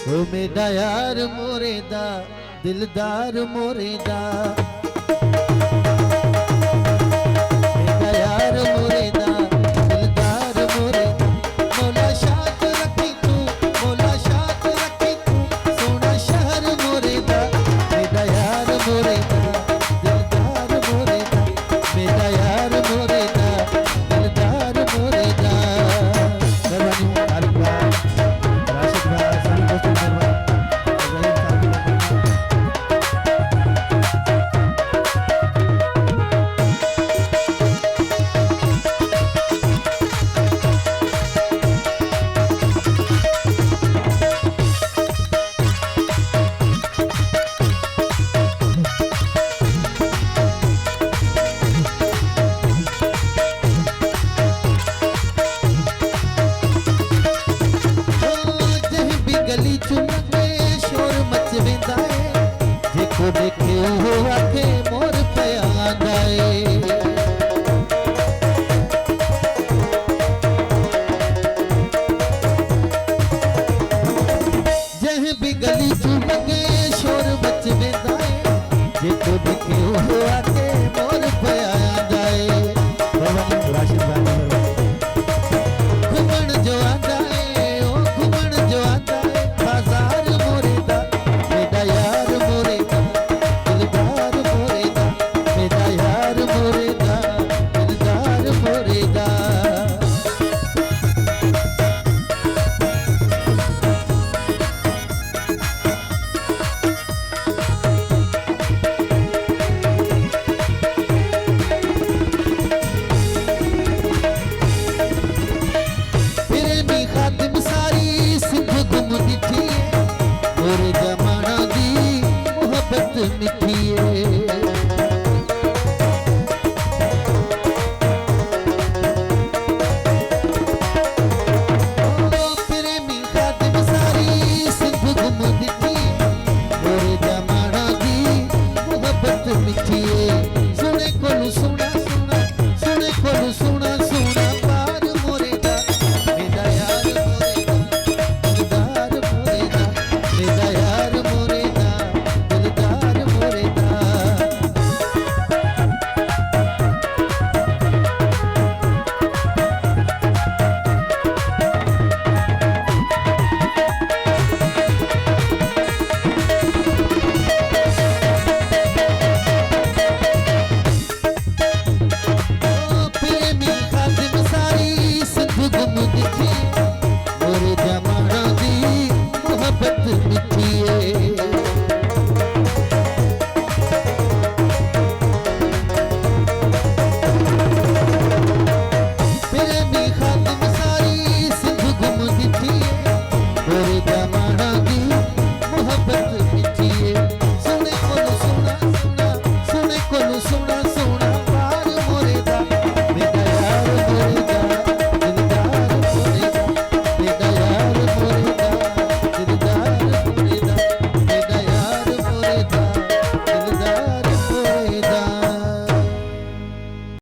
ओ मेरा यार मोरे दा दिलदार मोरे दा, मेरा यार मोरे दा दिलदार मोरे दा। मौला शाद रखी तू, मौला शाद रखी तू सोना शहर मोरे दा। मेरा यार मोरे दा दिलदार मोरे दा, मेरा यार मोरे दा दिलदार मोरे दा। मेहरबानी आरिफ भाई, राशिद भाई, सारी दोस्तों की मेहरबानी। गली चुनके शोर मच वेंदा है, जेको देखे वो आखे मोर पे आंदा है। जह भी गली चुनके शोर मच वेंदा है, जेको देखे वो आखे मोर पे आंदा है। राशिद भाई घुमण जो आंदा है, ओ घुमण जो आंदा है बाजार मोरे दा। मेरा यार मोरे दा दिलदार मोरे दा, मेरा यार मोरे दा दिलदार मोरे दा। प्रेमी खातिम सारी सिंध गुम दिठी है, मोरे जमाना दी मोहब्बत मिठी है। प्रेमी खातिम सारी सिंध गुम दिठी है, मोरे जमाना दी मोहब्बत मिठी है। सुने कोलू सुना सुना, सुने कोलू सुना सुना पार मोरे दा। मेरा यार मोरे दा दिलदार मोरे दा, मेरा यार मोरे दा दिलदार मोरे दा। प्रेमी खातिम सारी सिंध गुम दिठी, मोरे जमाना दी मोहब्बत मिठी।